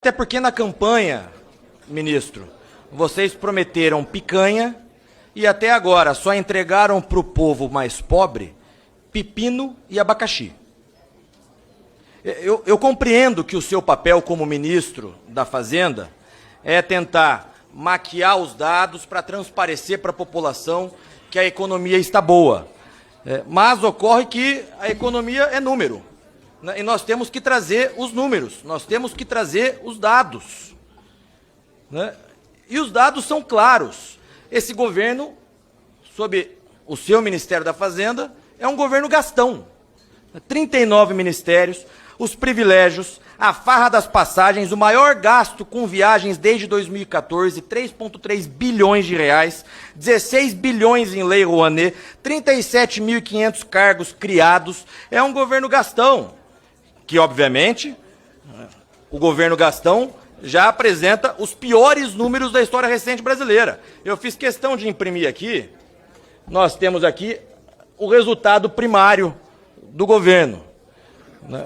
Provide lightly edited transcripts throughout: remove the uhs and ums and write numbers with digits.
Até porque na campanha, ministro, vocês prometeram picanha e até agora só entregaram para o povo mais pobre pepino e abacaxi. Eu compreendo que o seu papel como ministro da Fazenda é tentar maquiar os dados para transparecer para a população que a economia está boa. Mas ocorre que a economia é número, né? E nós temos que trazer os números, nós temos que trazer os dados, né? E os dados são claros. Esse governo, sob o seu Ministério da Fazenda, é um governo gastão. 39 ministérios, os privilégios, a farra das passagens, o maior gasto com viagens desde 2014, 3,3 bilhões de reais, 16 bilhões em Lei Rouanet, 37.500 cargos criados. É um governo gastão, que obviamente o governo gastão já apresenta os piores números da história recente brasileira. Eu fiz questão de imprimir aqui, nós temos aqui o resultado primário do governo.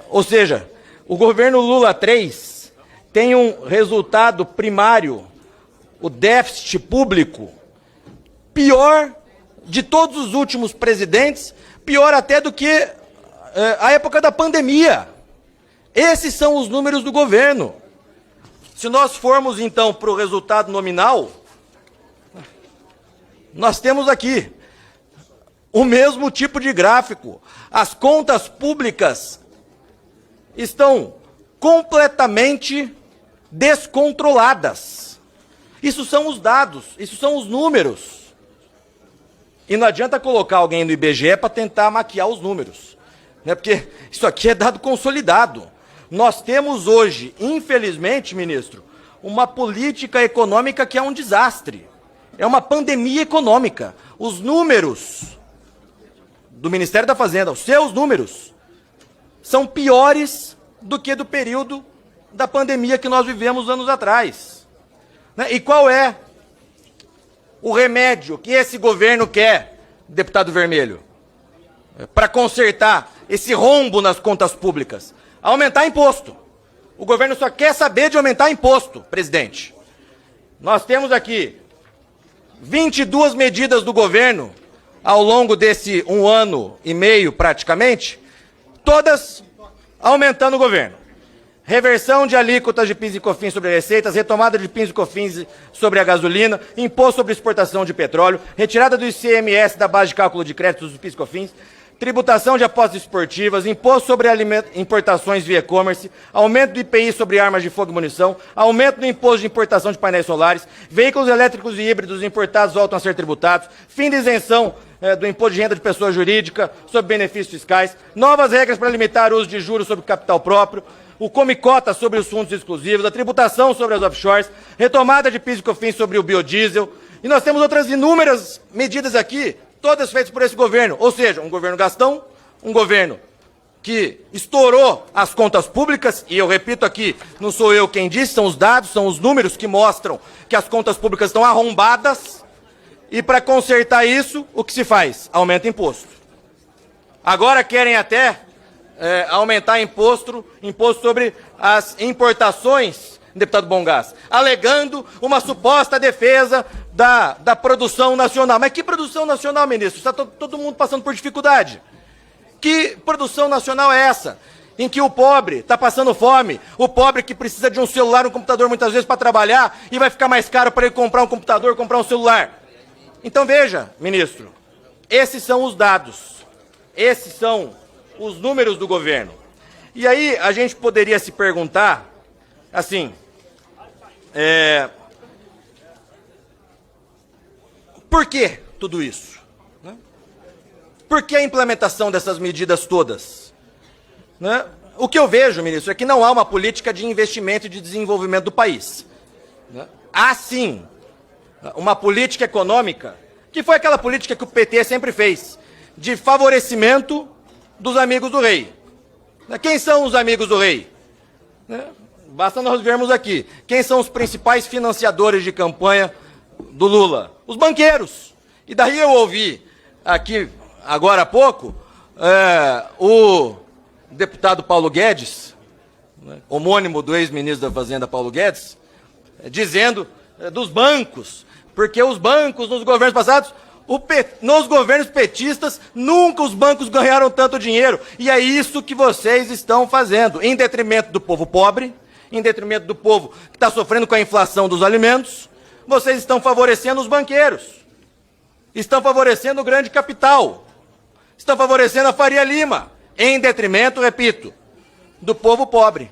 Ou seja, o governo Lula 3 tem um resultado primário, o déficit público, pior de todos os últimos presidentes, pior até do que a época da pandemia. Esses são os números do governo. Se nós formos, então, para o resultado nominal, nós temos aqui o mesmo tipo de gráfico. As contas públicas estão completamente descontroladas. Isso são os dados, isso são os números. E não adianta colocar alguém no IBGE para tentar maquiar os números, né? Porque isso aqui é dado consolidado. Nós temos hoje, infelizmente, ministro, uma política econômica que é um desastre. É uma pandemia econômica. Os números do Ministério da Fazenda, os seus números, são piores do que do período da pandemia que nós vivemos anos atrás. Né? E qual é o remédio que esse governo quer, deputado Vermelho, para consertar esse rombo nas contas públicas? Aumentar imposto. O governo só quer saber de aumentar imposto, presidente. Nós temos aqui 22 medidas do governo ao longo desse 1 ano e meio, praticamente, todas aumentando o governo. Reversão de alíquotas de PIS e COFINS sobre receitas, retomada de PIS e COFINS sobre a gasolina, imposto sobre exportação de petróleo, retirada do ICMS da base de cálculo de créditos dos PIS e COFINS, tributação de apostas esportivas, imposto sobre importações via e-commerce, aumento do IPI sobre armas de fogo e munição, aumento do imposto de importação de painéis solares, veículos elétricos e híbridos importados voltam a ser tributados, fim da isenção do imposto de renda de pessoa jurídica sobre benefícios fiscais, novas regras para limitar o uso de juros sobre capital próprio, o come-cota sobre os fundos exclusivos, a tributação sobre as offshores, retomada de PIS e COFINS sobre o biodiesel, e nós temos outras inúmeras medidas aqui, todas feitas por esse governo, ou seja, um governo gastão, um governo que estourou as contas públicas, e eu repito aqui, não sou eu quem disse, são os dados, são os números que mostram que as contas públicas estão arrombadas, e para consertar isso, o que se faz? Aumenta imposto. Agora querem até aumentar imposto sobre as importações, deputado Bongás, alegando uma suposta defesa da produção nacional. Mas que produção nacional, ministro? Está todo mundo passando por dificuldade. Que produção nacional é essa? Em que o pobre está passando fome, o pobre que precisa de um celular, um computador muitas vezes para trabalhar, e vai ficar mais caro para ele comprar um computador, comprar um celular. Então veja, ministro, esses são os dados, esses são os números do governo. E aí a gente poderia se perguntar, assim, por que tudo isso? Né? Por que a implementação dessas medidas todas? Né? O que eu vejo, ministro, é que não há uma política de investimento e de desenvolvimento do país. Né? Há sim uma política econômica, que foi aquela política que o PT sempre fez, de favorecimento dos amigos do rei. Quem são os amigos do rei? Basta nós vermos aqui. Quem são os principais financiadores de campanha do Lula? Os banqueiros. E daí eu ouvi aqui, agora há pouco, o deputado Paulo Guedes, né, homônimo do ex-ministro da Fazenda, Paulo Guedes, dizendo dos bancos, porque os bancos nos governos passados, nos governos petistas, nunca os bancos ganharam tanto dinheiro. E é isso que vocês estão fazendo, em detrimento do povo pobre, em detrimento do povo que está sofrendo com a inflação dos alimentos. Vocês estão favorecendo os banqueiros, estão favorecendo o grande capital, estão favorecendo a Faria Lima, em detrimento, repito, do povo pobre.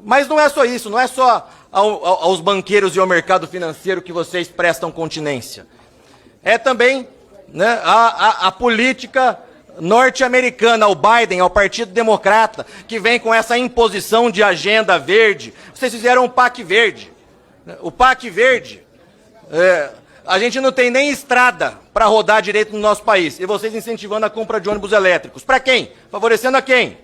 Mas não é só isso, não é só aos banqueiros e ao mercado financeiro que vocês prestam continência. É também, né, a política norte-americana, ao Biden, ao Partido Democrata, que vem com essa imposição de agenda verde. Vocês fizeram um PAC verde. O PAC verde, a gente não tem nem estrada para rodar direito no nosso país. E vocês incentivando a compra de ônibus elétricos. Para quem? Favorecendo a quem?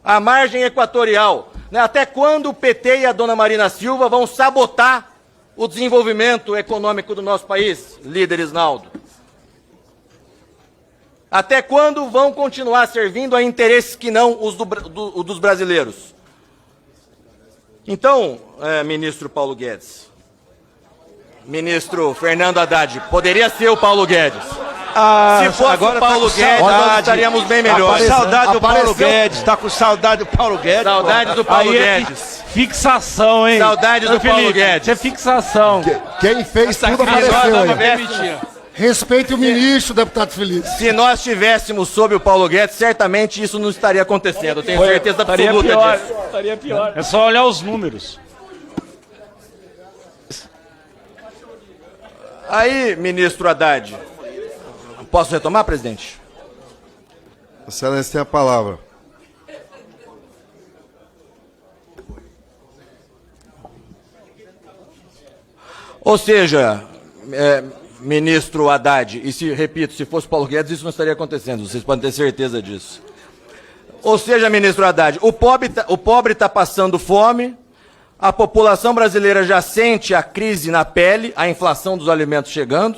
A margem equatorial. Né? Até quando o PT e a dona Marina Silva vão sabotar o desenvolvimento econômico do nosso país, líder Isnaldo? Até quando vão continuar servindo a interesses que não os dos brasileiros? Então, ministro Paulo Guedes, ministro Fernando Haddad, poderia ser o Paulo Guedes. Se fosse agora o Paulo Guedes, nós estaríamos bem melhores. Saudade do Paulo Guedes, tá com saudade do Paulo Guedes. Saudade do Paulo Guedes. Fixação, hein? Saudade do Paulo Guedes. Isso é fixação. Quem fez tudo apareceu aí. Respeite o ministro, deputado Felipe. Se nós estivéssemos sob o Paulo Guedes, certamente isso não estaria acontecendo. Eu tenho certeza absoluta disso. Estaria pior. É só olhar os números. Aí, ministro Haddad, posso retomar, presidente? Excelência tem a palavra. Ou seja, ministro Haddad, e repito, se fosse Paulo Guedes, isso não estaria acontecendo, vocês podem ter certeza disso. Ou seja, ministro Haddad, o pobre está passando fome, a população brasileira já sente a crise na pele, a inflação dos alimentos chegando,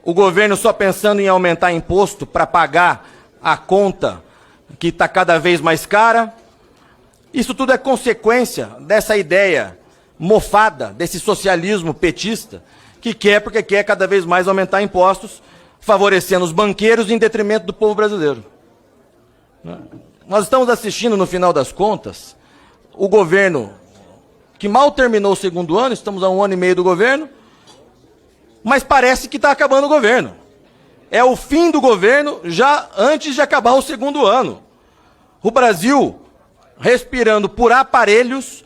o governo só pensando em aumentar imposto para pagar a conta que está cada vez mais cara. Isso tudo é consequência dessa ideia mofada, desse socialismo petista, que quer, porque quer cada vez mais aumentar impostos, favorecendo os banqueiros em detrimento do povo brasileiro. Nós estamos assistindo, no final das contas, o governo que mal terminou o segundo ano, estamos há 1 ano e meio do governo, mas parece que está acabando o governo. É o fim do governo já antes de acabar o segundo ano. O Brasil respirando por aparelhos